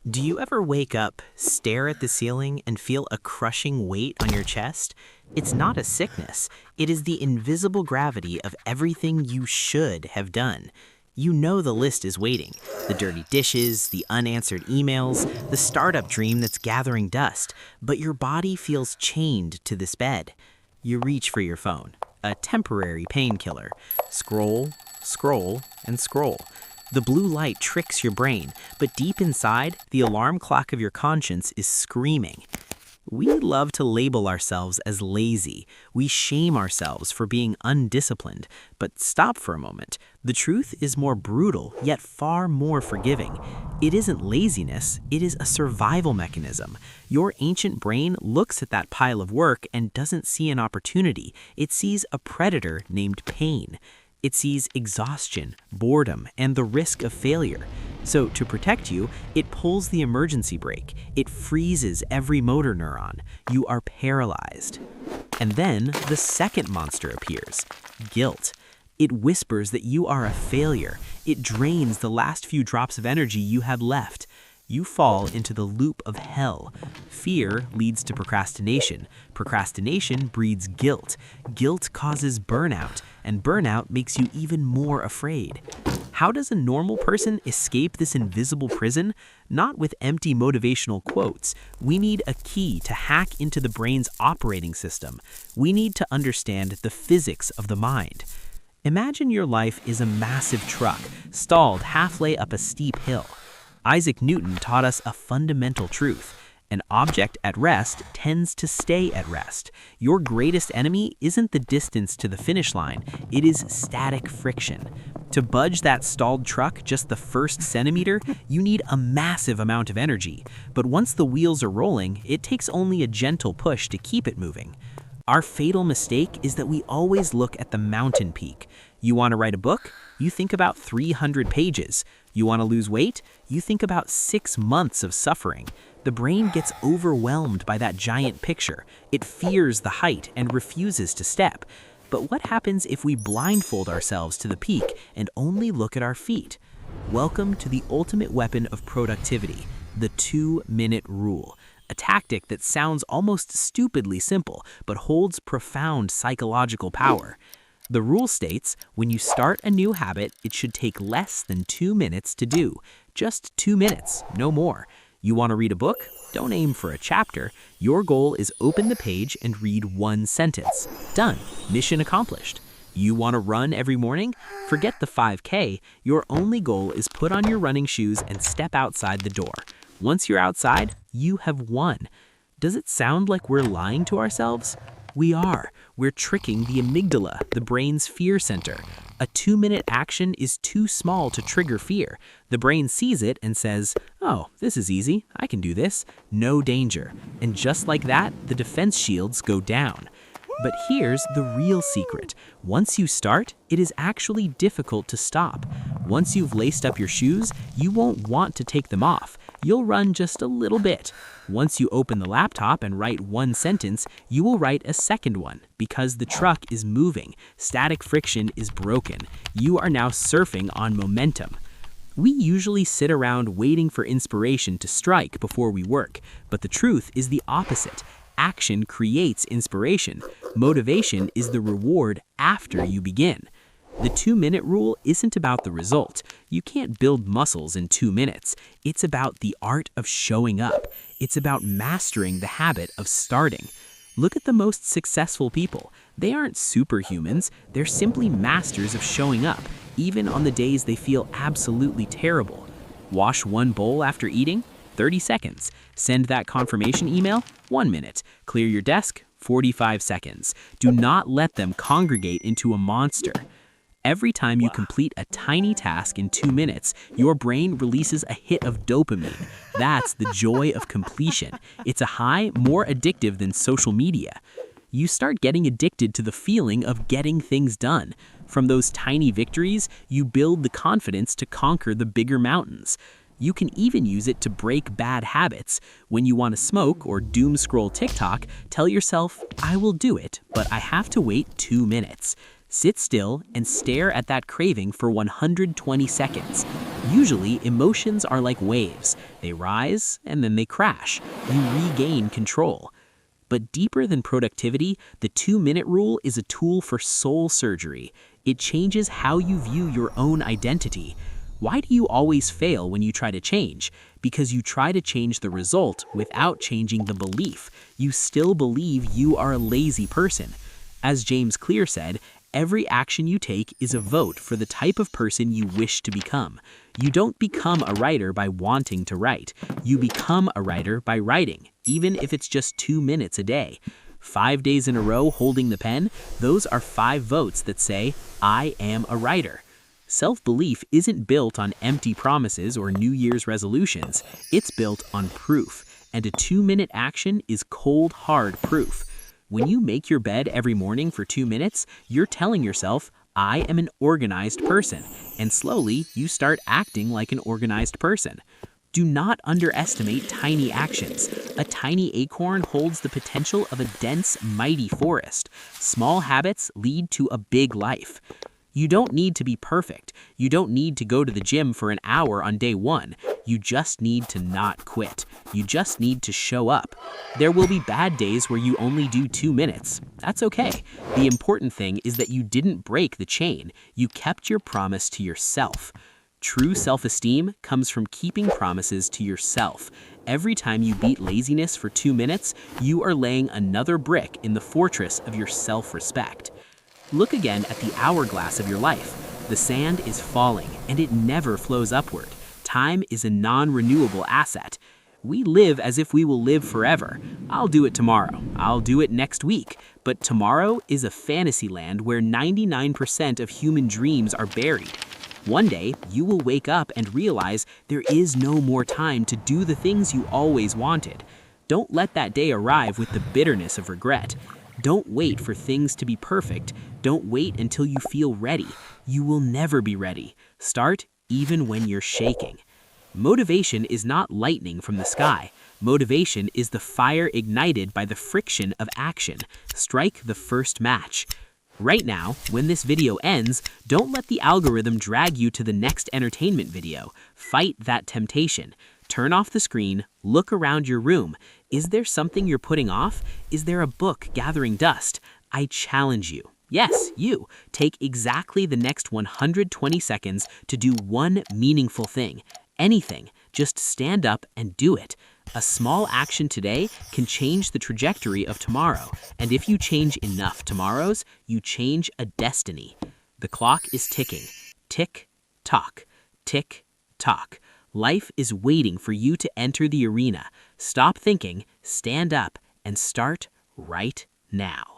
Do you ever wake up, stare at the ceiling, and feel a crushing weight on your chest? It's not a sickness. It is the invisible gravity of everything you should have done. You know the list is waiting. The dirty dishes, the unanswered emails, the startup dream that's gathering dust. But your body feels chained to this bed. You reach for your phone, a temporary painkiller. Scroll, scroll, and scroll. The blue light tricks your brain, but deep inside, the alarm clock of your conscience is screaming. We love to label ourselves as lazy. We shame ourselves for being undisciplined. But stop for a moment. The truth is more brutal, yet far more forgiving. It isn't laziness, it is a survival mechanism. Your ancient brain looks at that pile of work and doesn't see an opportunity. It sees a predator named pain. It sees exhaustion, boredom, and the risk of failure. So to protect you, it pulls the emergency brake. It freezes every motor neuron. You are paralyzed. And then the second monster appears, guilt. It whispers that you are a failure. It drains the last few drops of energy you have left. You fall into the loop of hell. Fear leads to procrastination. Procrastination breeds guilt. Guilt causes burnout, and burnout makes you even more afraid. How does a normal person escape this invisible prison? Not with empty motivational quotes. We need a key to hack into the brain's operating system. We need to understand the physics of the mind. Imagine your life is a massive truck, stalled halfway up a steep hill. Isaac Newton taught us a fundamental truth. An object at rest tends to stay at rest. Your greatest enemy isn't the distance to the finish line, it is static friction. To budge that stalled truck just the first centimeter, you need a massive amount of energy. But once the wheels are rolling, it takes only a gentle push to keep it moving. Our fatal mistake is that we always look at the mountain peak. You want to write a book? You think about 300 pages. You want to lose weight? You think about 6 months of suffering. The brain gets overwhelmed by that giant picture. It fears the height and refuses to step. But what happens if we blindfold ourselves to the peak and only look at our feet? Welcome to the ultimate weapon of productivity, the 2-minute rule. A tactic that sounds almost stupidly simple, but holds profound psychological power. The rule states, when you start a new habit, it should take less than 2 minutes to do. Just 2 minutes, no more. You want to read a book? Don't aim for a chapter. Your goal is open the page and read 1 sentence. Done. Mission accomplished. You want to run every morning? Forget the 5K. Your only goal is put on your running shoes and step outside the door. Once you're outside, you have won. Does it sound like we're lying to ourselves? We are. We're tricking the amygdala, the brain's fear center. A 2-minute action is too small to trigger fear. The brain sees it and says, "Oh, this is easy. I can do this. No danger." And just like that, the defense shields go down. But here's the real secret. Once you start, it is actually difficult to stop. Once you've laced up your shoes, you won't want to take them off. You'll run just a little bit. Once you open the laptop and write 1 sentence, you will write a second one because the truck is moving. Static friction is broken. You are now surfing on momentum. We usually sit around waiting for inspiration to strike before we work, but the truth is the opposite. Action creates inspiration. Motivation is the reward after you begin. The 2-minute rule isn't about the result. You can't build muscles in 2 minutes. It's about the art of showing up. It's about mastering the habit of starting. Look at the most successful people. They aren't superhumans. They're simply masters of showing up, even on the days they feel absolutely terrible. Wash 1 bowl after eating? 30 seconds. Send that confirmation email? 1 minute. Clear your desk? 45 seconds. Do not let them congregate into a monster. Every time you complete a tiny task in 2 minutes, your brain releases a hit of dopamine. That's the joy of completion. It's a high more addictive than social media. You start getting addicted to the feeling of getting things done. From those tiny victories, you build the confidence to conquer the bigger mountains. You can even use it to break bad habits. When you want to smoke or doom scroll TikTok, tell yourself, "I will do it, but I have to wait 2 minutes." Sit still and stare at that craving for 120 seconds. Usually, emotions are like waves. They rise and then they crash. You regain control. But deeper than productivity, the 2-minute rule is a tool for soul surgery. It changes how you view your own identity. Why do you always fail when you try to change? Because you try to change the result without changing the belief. You still believe you are a lazy person. As James Clear said, every action you take is a vote for the type of person you wish to become. You don't become a writer by wanting to write. You become a writer by writing, even if it's just 2 minutes a day. 5 days in a row holding the pen, those are 5 votes that say, I am a writer. Self-belief isn't built on empty promises or New Year's resolutions. It's built on proof, and a 2-minute action is cold, hard proof. When you make your bed every morning for 2 minutes, you're telling yourself, I am an organized person, and slowly you start acting like an organized person. Do not underestimate tiny actions. A tiny acorn holds the potential of a dense, mighty forest. Small habits lead to a big life. You don't need to be perfect. You don't need to go to the gym for an hour on day 1. You just need to not quit. You just need to show up. There will be bad days where you only do 2 minutes. That's okay. The important thing is that you didn't break the chain. You kept your promise to yourself. True self-esteem comes from keeping promises to yourself. Every time you beat laziness for 2 minutes, you are laying another brick in the fortress of your self-respect. Look again at the hourglass of your life. The sand is falling, and it never flows upward. Time is a non-renewable asset. We live as if we will live forever. I'll do it tomorrow. I'll do it next week. But tomorrow is a fantasy land where 99% of human dreams are buried. One day, you will wake up and realize there is no more time to do the things you always wanted. Don't let that day arrive with the bitterness of regret. Don't wait for things to be perfect. Don't wait until you feel ready. You will never be ready. Start even when you're shaking. Motivation is not lightning from the sky. Motivation is the fire ignited by the friction of action. Strike the first match. Right now, when this video ends, don't let the algorithm drag you to the next entertainment video. Fight that temptation. Turn off the screen, look around your room. Is there something you're putting off? Is there a book gathering dust? I challenge you. Yes, you. Take exactly the next 120 seconds to do one meaningful thing. Anything. Just stand up and do it. A small action today can change the trajectory of tomorrow. And if you change enough tomorrows, you change a destiny. The clock is ticking. Tick, tock. Tick, tock. Life is waiting for you to enter the arena. Stop thinking, stand up, and start right now.